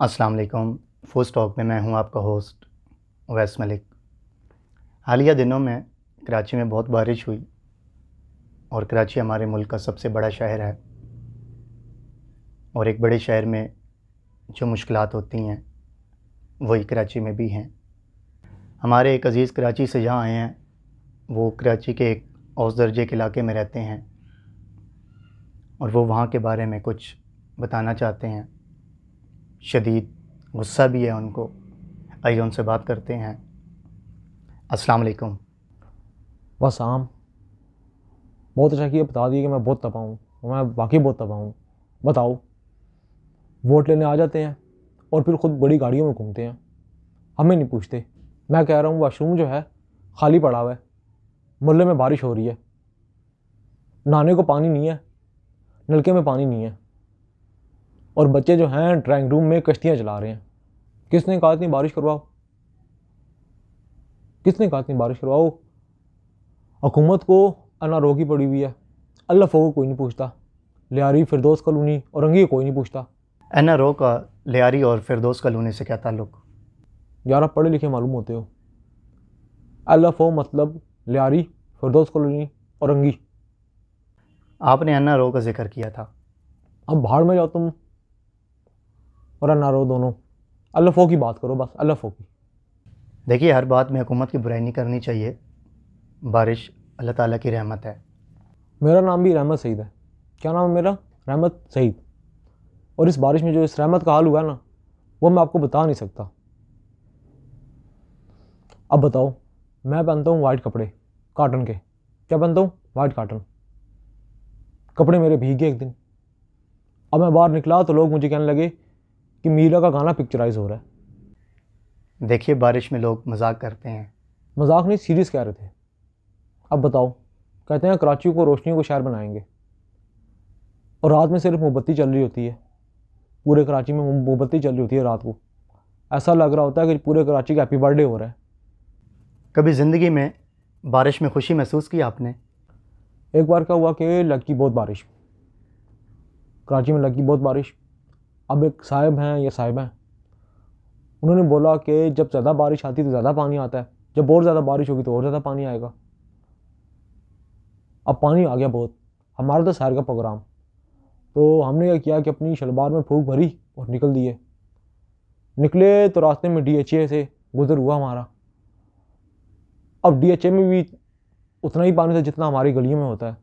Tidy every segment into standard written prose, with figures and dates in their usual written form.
अस्सलाम वालेकुम। Food talk में मैं हूं आपका होस्ट उवैस मलिक। हालिया दिनों में कराची में बहुत बारिश हुई और कराची हमारे मुल्क का सबसे बड़ा शहर है और एक बड़े शहर में जो मुश्किलात होती हैं वही कराची में भी हैं। हमारे एक अज़ीज़ कराची से जहाँ आए हैं वो कराची के एक औस दर्जे के इलाके में रहते हैं और वो वहाँ के बारे में कुछ बताना चाहते हैं। शदीद गुस्सा भी है उनको। आइए उनसे बात करते हैं। अस्सलाम वालेकुम। बस आम बहुत अच्छा किया, बता दिया कि मैं बहुत तबाह हूँ। मैं वाकई बहुत तबाह हूँ। बताओ, वोट लेने आ जाते हैं और फिर खुद बड़ी गाड़ियों में घूमते हैं, हमें नहीं पूछते। मैं कह रहा हूँ वाशरूम जो है खाली पड़ा हुआ है, मुहल्ले में बारिश हो रही है, नहाने को पानी नहीं है, नलके में पानी नहीं है, और बच्चे जो हैं ड्राइंग रूम में कश्तियाँ चला रहे हैं। किसने कहा इतनी बारिश करवाओ? किसने कहा इतनी बारिश करवाओ? हुकूमत को अनारोगी पड़ी हुई है। अल्लाह को कोई नहीं पूछता, लियारी फिरदौस कॉलोनी और रंगी को कोई नहीं पूछता। NRO का लियारी और फिरदौस कॉलोनी से क्या ताल्लुक़? यार आप पढ़े लिखे मालूम होते हो। LFO मतलब लियारी फिरदौस कॉलोनी और रंगी। आपने NRO का जिक्र किया था। अब भाड़ में जाओ तुम और अनारो दोनों। LFO की बात करो, बस LFO की। देखिए, हर बात में हुकूमत की बुराई नहीं करनी चाहिए। बारिश अल्लाह ताला की रहमत है। मेरा नाम भी रहमत सईद है। क्या नाम है मेरा? रहमत सईद। और इस बारिश में जो इस रहमत का हाल हुआ है ना, वो मैं आपको बता नहीं सकता। अब बताओ, मैं पहनता हूँ वाइट कपड़े काटन के। क्या पहनता हूँ? White cotton. कपड़े मेरे भीग गए एक दिन। अब मैं बाहर निकला तो लोग मुझे कहने लगे कि मीरा का गाना पिक्चराइज हो रहा है। देखिए, बारिश में लोग मजाक करते हैं। मजाक नहीं, सीरियस कह रहे थे। अब बताओ, कहते हैं कराची को रोशनियों को शहर बनाएंगे, और रात में सिर्फ मोमबत्ती चल रही होती है। पूरे कराची में मोमबत्ती चल रही होती है रात को। ऐसा लग रहा होता है कि पूरे कराची का हैप्पी बर्थडे हो रहा है। कभी ज़िंदगी में बारिश में खुशी महसूस की आपने? एक बार क्या हुआ कि लगी बहुत बारिश, कराची में लगी बहुत बारिश। अब एक साहिब हैं, ये साहिब हैं, उन्होंने बोला कि जब ज़्यादा बारिश आती है तो ज़्यादा पानी आता है, जब और ज़्यादा बारिश होगी तो और ज़्यादा पानी आएगा। अब पानी आ गया बहुत। हमारा तो सैर का प्रोग्राम, तो हमने क्या किया कि अपनी शलवार में फूंक भरी और निकल दिए। निकले तो रास्ते में DHA से गुजर हुआ हमारा। अब DHA में भी उतना ही पानी था जितना हमारी गलियों में होता है।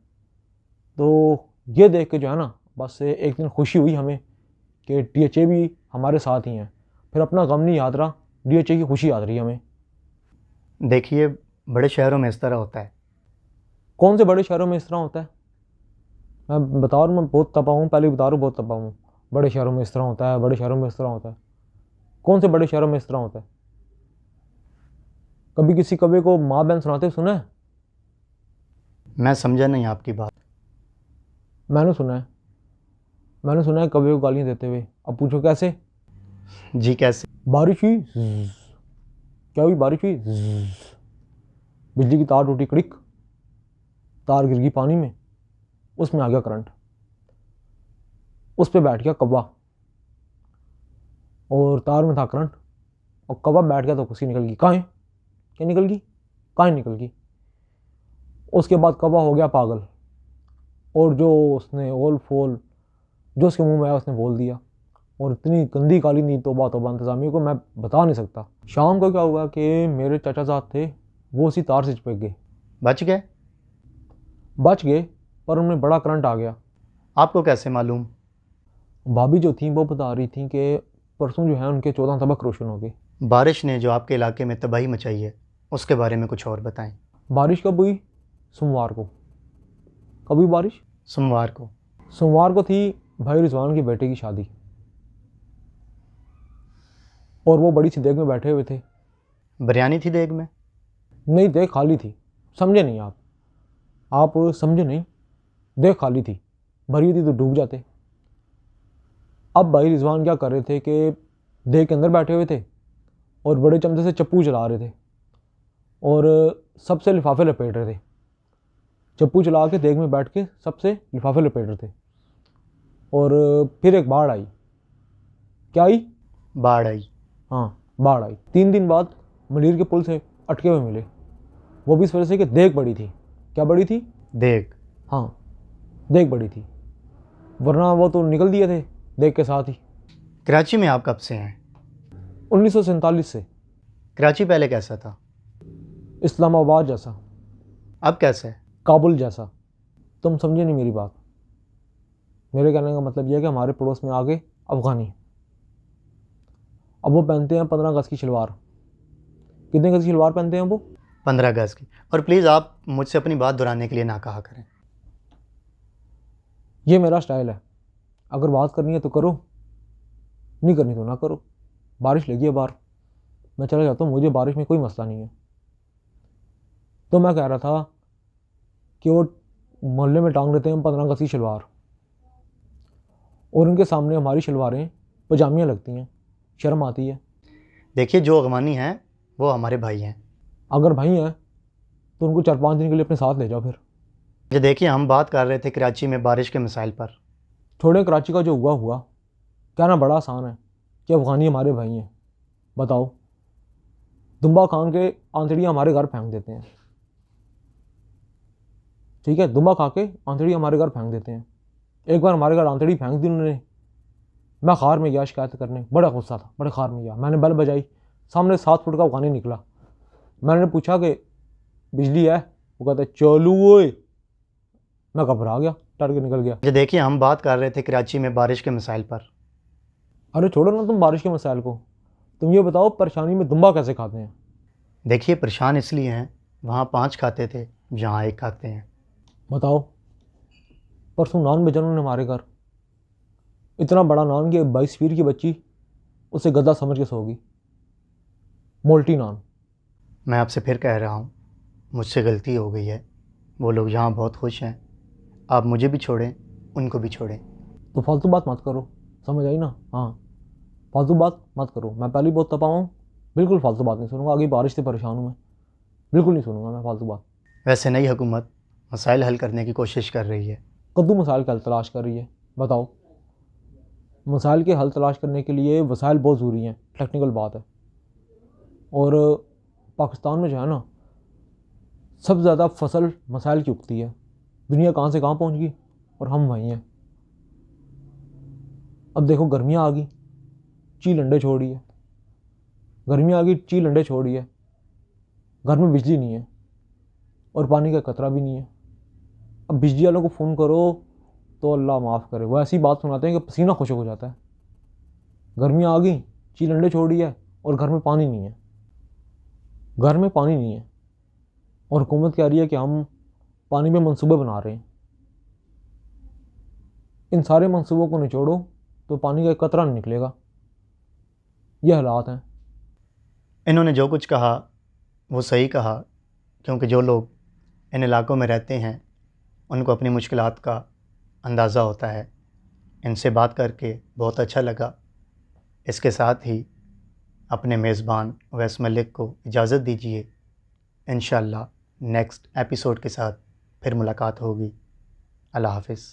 तो ये देख के जो है ना, बस एक दिन खुशी हुई हमें कि DHA भी हमारे साथ ही हैं। फिर अपना गम नहीं याद रहा, DHA की खुशी याद रही हमें। देखिए, बड़े शहरों में इस तरह होता है। कौन से बड़े शहरों में इस तरह होता है? मैं बता रहा हूँ, मैं बहुत तबाह हूँ, पहले बता रहा हूँ बहुत तबाह हूँ। बड़े शहरों में इस तरह होता है, बड़े शहरों में इस तरह होता है। कौन से बड़े शहरों में इस तरह होता है? कभी किसी कवि को माँ बहन सुनाते हुए सुना है? मैं समझा नहीं आपकी बात। मैंने सुना है। मैंने सुना है कवि को गालियाँ देते हुए। अब पूछो कैसे? जी कैसे? बारिश हुई ज़्ज़। क्या हुई? बारिश हुई ज़्ज़। बिजली की तार टूटी कड़िक, तार गिर गई पानी में, उसमें आ गया करंट, उस पर बैठ गया कौवा, और तार में था करंट, और कौवा बैठ गया तो कुर्सी निकल गई। कहाँ है? क्या निकल गई? कहाँ निकल गई? उसके बाद कौवा हो गया पागल, और जो उसने ओल फोल जो उसके मुंह में आया उसने बोल दिया, और इतनी गंदी गाली दी तौबा तौबा इंतज़ामिया को मैं बता नहीं सकता। शाम को क्या हुआ कि मेरे चाचा साहब थे, वो उसी तार से चिपक गए। बच गए? बच गए, पर उनमें बड़ा करंट आ गया। आपको कैसे मालूम? भाभी जो थी वो बता रही थी कि परसों जो है उनके 14 सबक रोशन हो गए। बारिश ने जो आपके इलाके में तबाही मचाई है उसके बारे में कुछ और बताएं। बारिश कब हुई? सोमवार को। कभी बारिश? सोमवार को। सोमवार को थी भाई रिजवान की बेटे की शादी, और वो बड़ी सी देग में बैठे हुए थे। बिरयानी थी देग में? नहीं, देग खाली थी। समझे नहीं आप समझे नहीं। देग खाली थी, भरी हुई थी तो डूब जाते। अब भाई रिजवान क्या कर रहे थे कि देग के अंदर बैठे हुए थे और बड़े चमचे से चप्पू चला रहे थे, और सबसे लिफाफे लपेट रहे थे। चप्पू चला के देग में बैठ के सबसे लिफाफे लपेट रहे थे। और फिर एक बाढ़ आई। क्या आई? बाढ़ आई। हाँ, बाढ़ आई। 3 दिन बाद मलीर के पुल से अटके हुए मिले, वो भी इस वजह से कि देग बड़ी थी। क्या बड़ी थी? देग। हाँ, देग बड़ी थी, वरना वो तो निकल दिए थे देग के साथ ही। कराची में आप कब से हैं? 1947 से। कराची पहले कैसा था? इस्लामाबाद जैसा, अब कैसा है? काबुल जैसा। तुम समझे नहीं मेरी बात। मेरे कहने का मतलब यह है कि हमारे पड़ोस में आगे अफ़गानी, अब वो पहनते हैं 15 गज की शलवार। कितने गज की शलवार पहनते हैं वो? 15 गज की। और प्लीज़ आप मुझसे अपनी बात दोहराने के लिए ना कहा करें। ये मेरा स्टाइल है, अगर बात करनी है तो करो, नहीं करनी तो ना करो। बारिश लगी है बाहर, मैं चला जाता हूँ, मुझे बारिश में कोई मसला नहीं है। तो मैं कह रहा था कि वो मोहल्ले में टांग देते हैं 15 गज की शलवार, और उनके सामने हमारी शलवारें पजामियाँ लगती हैं, शर्म आती है। देखिए, जो अगवानी हैं वो हमारे भाई हैं। अगर भाई हैं तो उनको 4-5 दिन के लिए अपने साथ ले जाओ फिर। जो देखिए, हम बात कर रहे थे कराची में बारिश के मसाइल पर। छोड़े कराची का जो हुआ हुआ, कहना बड़ा आसान है कि अफ़गानी हमारे भाई हैं। बताओ, दुम्बा खान के आंतड़ियाँ हमारे घर फेंक देते हैं, ठीक है, दुम्बा खा के आंतड़ी हमारे घर फेंक देते हैं। एक बार हमारे घर आंतड़ी फेंक दी उन्होंने, मैं खार में गया शिकायत करने, बड़ा गुस्सा था, बड़े खार में गया। मैंने बेल बजाई, सामने 7 फुट का अफ़गानी निकला। मैंने पूछा कि बिजली है? वो कहता है चालू ओए। मैं घबरा गया, डर के निकल गया। जो देखिए, हम बात कर रहे थे कराची में बारिश के मसाइल पर। अरे छोड़ो ना तुम बारिश के मसाइल को, तुम ये बताओ परेशानी में दुम्बा कैसे खाते हैं? देखिए, परेशान इसलिए हैं, वहाँ 5 खाते थे, जहाँ 1 खाते हैं। बताओ, परसों नान भेजा उन्होंने हमारे घर, इतना बड़ा नान कि 22 फीट की बच्ची उसे गद्दा समझ के सोगी, मोल्टी नान। मैं आपसे फिर कह रहा हूँ, मुझसे गलती हो गई है। वो लोग यहाँ बहुत खुश हैं, आप मुझे भी छोड़ें, उनको भी छोड़ें। तो फालतू बात मत करो, समझ आई ना? हाँ, फालतू बात मत करो। मैं पहले ही बहुत तपा हूँ, बिल्कुल फालतू बात नहीं सुनूंगा। आगे बारिश से परेशान हूँ मैं, बिल्कुल नहीं सुनूंगा मैं फालतू बात। वैसे नई हुकूमत मसाइल हल करने की कोशिश कर रही है। कद्दू मसाइल का हल तलाश कर रही है। बताओ, मसाइल के हल तलाश करने के लिए वसाइल बहुत ज़रूरी हैं, टेक्निकल बात है। और पाकिस्तान में जो है ना, सबसे ज़्यादा फसल मसाइल की उगती है। दुनिया कहाँ से कहाँ पहुँच गई और हम वहीं हैं। अब देखो, गर्मियाँ आ गई, चील अंडे छोड़ी है। गर्मियाँ आ गई, चील अंडे छोड़ी है। घर में बिजली नहीं है और पानी का कतरा भी नहीं है। अब बिजली वालों को फ़ोन करो तो अल्लाह माफ़ करे, वो ऐसी बात सुनाते हैं कि पसीना खुशक हो जाता है। गर्मियाँ आ गई, चील अंडे छोड़ी है और घर में पानी नहीं है। घर में पानी नहीं है और हुकूमत कह रही है कि हम पानी में मंसूबे बना रहे हैं। इन सारे मंसूबों को निचोड़ो तो पानी का एक कतरा नहीं निकलेगा। ये हालात हैं। इन्होंने जो कुछ कहा वो सही कहा, क्योंकि जो लोग इन इलाकों में रहते हैं उनको अपनी मुश्किलात का अंदाज़ा होता है। इनसे बात करके बहुत अच्छा लगा। इसके साथ ही अपने मेज़बान अवैस मलिक को इजाज़त दीजिए। इंशाअल्लाह नेक्स्ट एपिसोड के साथ फिर मुलाकात होगी। अल्लाह हाफ़िज़।